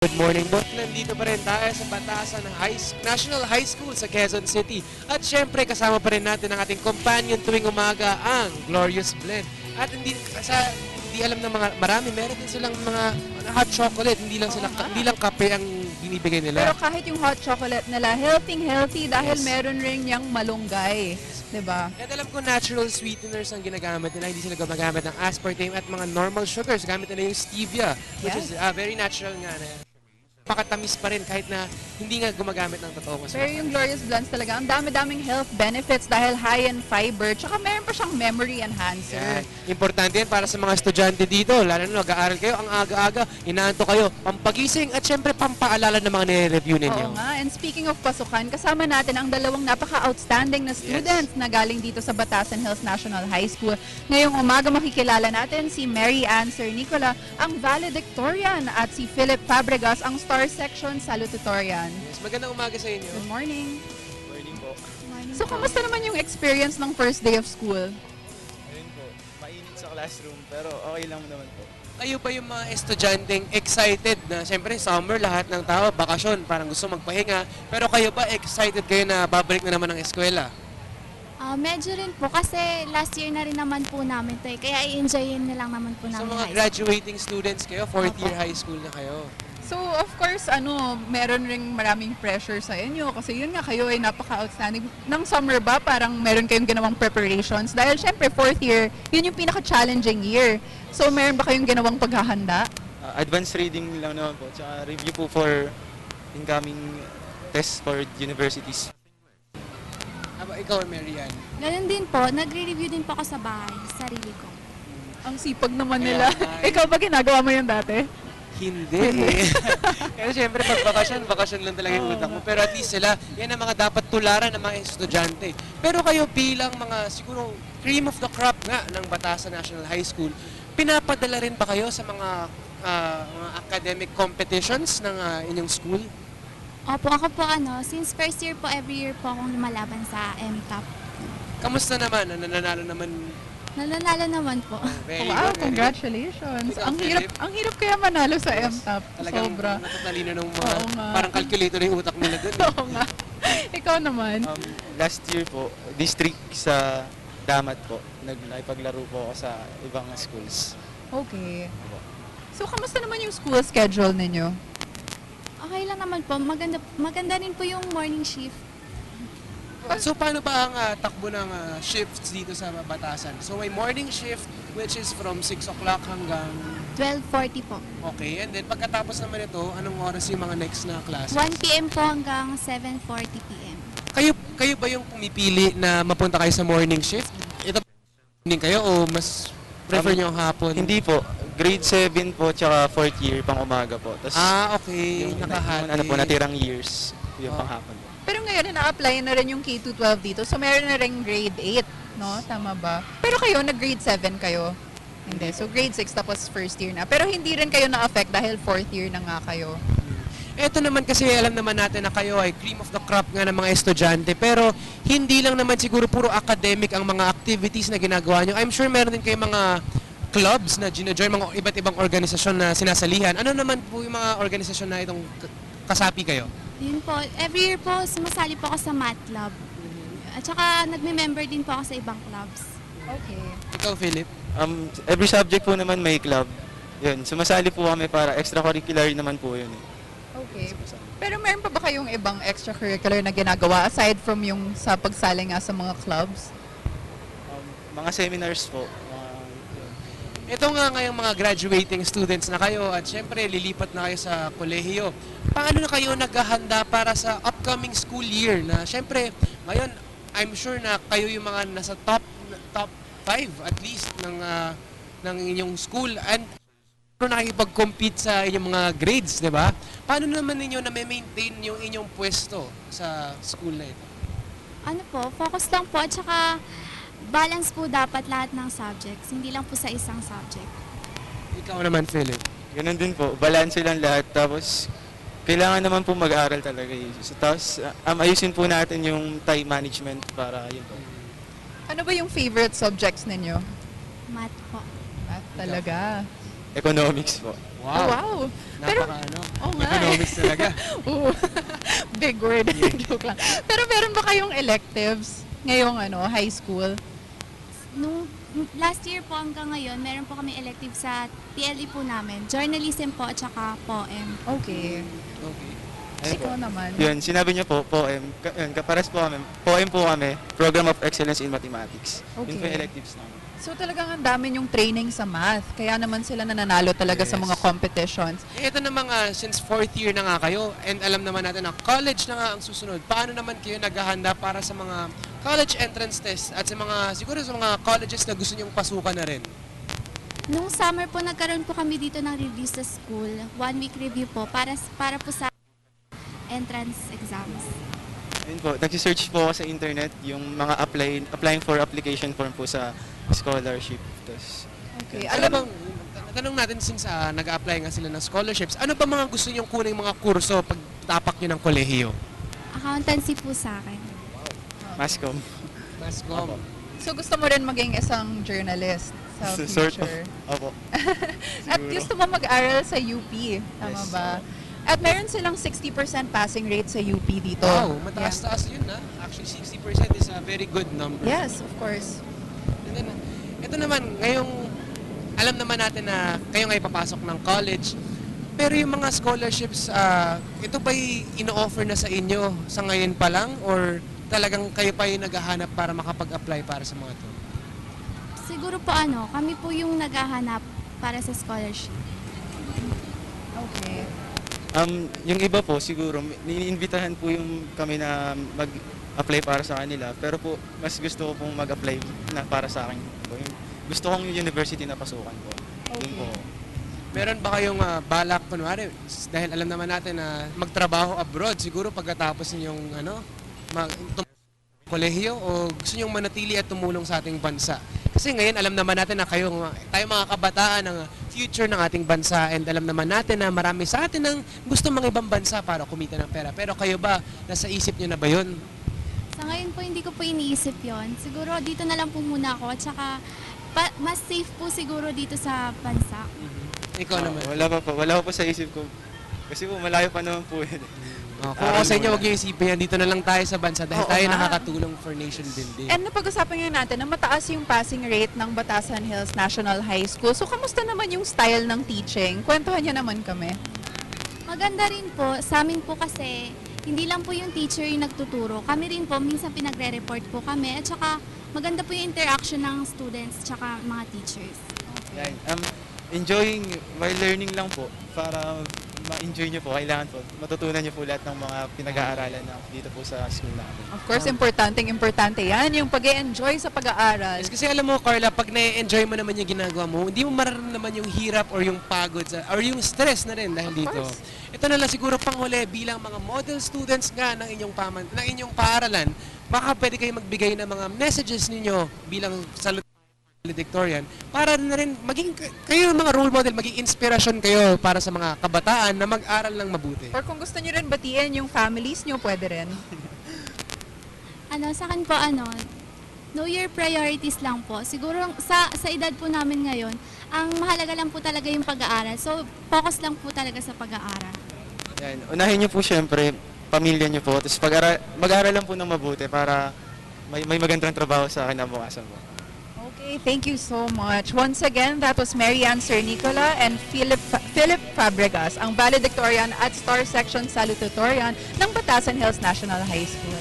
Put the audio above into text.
Good morning, Bot. Nandito pa rin tayo sa batasan ng National High School sa Quezon City. At syempre, kasama pa rin natin ang ating companion tuwing umaga, ang Glorious Blend. At hindi alam ng mga marami, meron din silang mga hot chocolate. Hindi lang kape ang binibigay nila. Pero kahit yung hot chocolate nila, healthy dahil Yes. meron rin yung malunggay. Diba? At alam ko natural sweeteners ang ginagamit nila. Hindi sila gumagamit ng aspartame at mga normal sugars. Gamit nila yung stevia, which is very natural nga na. Pakatamis pa rin kahit na hindi nga gumagamit ng totoong Pero aspartame. yung Glorious Blends talaga, ang dami-daming health benefits dahil high in fiber. Tsaka meron pa siyang memory enhancer. Yan. Importante yan para sa mga estudyante dito. Lalo na nag-aaral kayo, ang aga-aga, inaanto kayo, pampagising at syempre pampaalala ng mga nire-review ninyo. Oo nga. And speaking of pasukan, kasama natin ang dalawang napaka-outstanding na students na galing dito sa Batasan Hills National High School. Ngayong umaga makikilala natin si Mary Ann Sir Nicola, ang valedictorian, at si Philip Fabregas, ang Star Section salutatorian. Yes, magandang umaga sa inyo. Good morning. Morning po. So, kamusta naman yung experience ng first day of school? Ayun po, mainit sa classroom pero okay lang naman po. Kayo pa yung mga estudyanteng excited na siyempre summer, lahat ng tao, bakasyon, parang gusto magpahinga. Pero kayo ba excited kayo na babalik na naman ang eskwela? Medyo rin po kasi last year na rin naman po namin ito kaya i-enjoyin na lang naman po Sa namin mga high school. graduating students kayo, fourth year high school na kayo. So, of course, meron ring maraming pressure sa inyo kasi yun nga, kayo ay napaka-outstanding. Nang summer ba, parang meron kayong ginawang preparations? Dahil syempre, fourth year, yun yung pinaka-challenging year. So, meron ba kayong ginawang paghahanda? Advanced reading lang naman po, tsaka review po for incoming tests for universities. Aba, ikaw, Marian. Ganun din po, nagre-review din po ako sa bahay, sarili ko. Ang sipag naman Kaya nila. nga. Ikaw ba ginagawa mo yun dati? Hindi. Kasi syempre pag bakasyon lang talaga yung utak mo. Pero at least sila, yan ang mga dapat tularan ng mga estudyante. Pero kayo bilang mga siguro cream of the crop nga ng Batasan National High School, pinapadala rin ba kayo sa mga academic competitions ng inyong school? Opo, ako po since first year po, every year po akong lumalaban sa MTAP. Kamusta naman? Nananalo naman? Nananalo naman po. Very Wow, good, very good. congratulations. Ikaw, Ang Philip? hirap kaya manalo sa MTAP. Talagang Sobra. natatalino ng mga, Oo nga. parang calculator yung utak nila dun. Oo nga. Ikaw naman. Last year po, district sa Damat po, nakipaglaro po ako sa ibang schools. Okay. So, kamusta naman yung school schedule ninyo? Okay lang naman po, maganda rin po yung morning shift. So paano ba ang takbo ng shifts dito sa Batasan? So may morning shift which is from 6 o'clock hanggang 12:40 po. okay. And then pagkatapos naman ito, anong oras yung mga next na classes? 1 p.m. po hanggang 7:40 p.m. Kayo ba yung pumipili na mapunta kayo sa morning shift? Ito morning kayo o mas prefer nyo ang hapon? Hindi po, grade 7 po tsaka 4th year pang umaga po. Tas Okay. Nakahati. ano po, natirang years, yung Oh. panghapon po. Pero ngayon, na-apply na rin yung K-12 dito. So, meron na rin grade 8, no? Tama ba? Pero kayo, nag-grade 7 kayo? Hindi. So, grade 6 tapos first year na. Pero hindi rin kayo na-affect dahil fourth year na nga kayo. Ito naman kasi alam naman natin na kayo ay cream of the crop nga ng mga estudyante pero hindi lang naman siguro puro academic ang mga activities na ginagawa nyo. I'm sure meron din kayong mga clubs na gina-join, mga iba't ibang organisasyon na sinasalihan. Ano naman po yung mga organisasyon na itong kasapi kayo? Yun po, every year po sumasali po ako sa math club. At saka nagme-member din po ako sa ibang clubs. Okay. Ikaw, Philip? Every subject po naman may club. Yun, sumasali po kami para extracurricular naman po yun. Okay. Pero meron pa ba kayong ibang extracurricular na ginagawa aside from yung sa pagsali nga sa mga clubs? Mga seminars po. Yun. Ito nga ngayong mga graduating students na kayo at syempre lilipat na kayo sa kolehiyo. Paano na kayo naghahanda para sa upcoming school year na syempre ngayon I'm sure na kayo yung mga nasa top 5 at least ng inyong school and nakikipag-compete sa inyong mga grades, di ba? Paano naman ninyo na maintain yung inyong pwesto sa school na ito? Ano po, focus lang po at saka balance po dapat lahat ng subjects, hindi lang po sa isang subject. Ikaw naman, Philip. Ganun din po, balanse lang lahat. Tapos, kailangan naman po mag-aaral talaga. So, tapos, ayusin po natin yung time management para yun po. Ano ba yung favorite subjects ninyo? Math po. Talaga. economics po. Oh, wow. Pero, Napaka ano, oo nga economics talaga. Oo. Big word. Joke lang. Pero meron ba kayong electives ngayong high school? Nung last year po hanggang ngayon, meron po kami elective sa PLE po namin. Journalism po at saka poem. Okay. Okay. Ayun po. Ikaw naman. Yun, sinabi niyo po, poem. Yun, kapares po kami. Poem po kami, Program of Excellence in Mathematics. Yun po Okay. yung electives namin. So talagang ang dami yung training sa math. Kaya naman sila nananalo talaga sa Yes. mga competitions. Ito naman nga, since 4th year na nga kayo, and alam naman natin na college na nga ang susunod, paano naman kayo naghahanda para sa mga college entrance test at sa mga, siguro sa mga colleges na gusto nyong pasukan na rin? Nung summer po, nagkaroon po kami dito ng review sa school. 1 week review po para po sa entrance exams. Yun po, nag-search po ako sa internet yung mga applying for application form po sa scholarship. Tapos, Okay. Ano Alam bang, tanong natin since nag-apply nga sila ng scholarships, ano ba mga gusto nyong kuning mga kurso pag tapak nyo ng kolehiyo? Accountancy po sa akin. Mascom. Mascom. So gusto mo rin maging isang journalist sa Sort of. future? Opo. At Siguro. gusto mo mag-aral sa UP, tama Yes. ba? At meron silang 60% passing rate sa UP dito. Wow, mataas-taas yun na. Actually, 60% is a very good number. Yeah. Yes, of course. And then, ito naman, ngayong, alam naman natin na kayo ngay papasok ng college, pero yung mga scholarships, ito ba'y ino-offer na sa inyo sa ngayon pa lang? Or talagang kayo pa yung naghahanap para makapag-apply para sa mga to? Siguro po kami po yung naghahanap para sa scholarship. Okay. Yung iba po siguro iniimbitahan po yung kami na mag-apply para sa kanila, pero po mas gusto ko pong mag-apply na para sa akin po. Gusto kong yung university na pasukan po. Yun po. Meron ba kayong balak, kunwari, dahil alam naman natin na magtrabaho abroad, siguro pagkatapos ninyong kolehiyo, o gusto nyong manatili at tumulong sa ating bansa? Kasi ngayon alam naman natin na tayo mga kabataan ng future ng ating bansa, and alam naman natin na marami sa atin ang gusto mga ibang bansa para kumita ng pera. Pero kayo ba, nasa isip nyo na ba yun? Sa ngayon po, hindi ko po iniisip yon. Siguro dito na lang po muna ako at saka mas safe po siguro dito sa bansa. Ikaw naman. Wala pa po sa isip ko. Kasi po malayo pa naman po yun. Kung ako sa inyo, huwag niyo isipin yan. Dito na lang tayo sa bansa dahil Oo tayo nga. nakakatulong for nation building. And napag-usapan nga natin na mataas yung passing rate ng Batasan Hills National High School. So, kamusta naman yung style ng teaching? Kwentuhan niyo naman kami. Maganda rin po. Sa amin po kasi, hindi lang po yung teacher yung nagtuturo. Kami rin po, minsan pinagre-report po kami. At saka, maganda po yung interaction ng students at mga teachers. Yan. Enjoying while learning lang po para ma-enjoy nyo po, kailangan po matutunan nyo po lahat ng mga pinag-aaralan na dito po sa school namin. Of course, importante yan, yung pag-enjoy sa pag-aaral. Yes, kasi alam mo, Carla, pag na-enjoy mo naman yung ginagawa mo, hindi mo mararamdaman yung hirap or yung pagod or yung stress na rin dahil dito. course. Ito na lang siguro panghuli bilang mga model students nga ng inyong paaralan, baka pwede kayo magbigay ng mga messages ninyo bilang valedictorian para na rin maging kayo mga role model, maging inspirasyon kayo para sa mga kabataan na mag-aral ng mabuti. Or kung gusto niyo rin batiin yung families niyo, pwede rin. Sa akin po, know your priorities lang po. Siguro sa edad po namin ngayon, ang mahalaga lang po talaga yung pag-aaral. So, focus lang po talaga sa pag-aaral. Yan. Unahin nyo po syempre, pamilya nyo po. Tapos mag-aral lang po ng mabuti para may magandang trabaho sa kinabukasan po. Okay, thank you so much. Once again, that was Mary Ann Sir Nicola and Philip Fabregas, ang valedictorian at Star Section Salutatorian ng Batasan Hills National High School.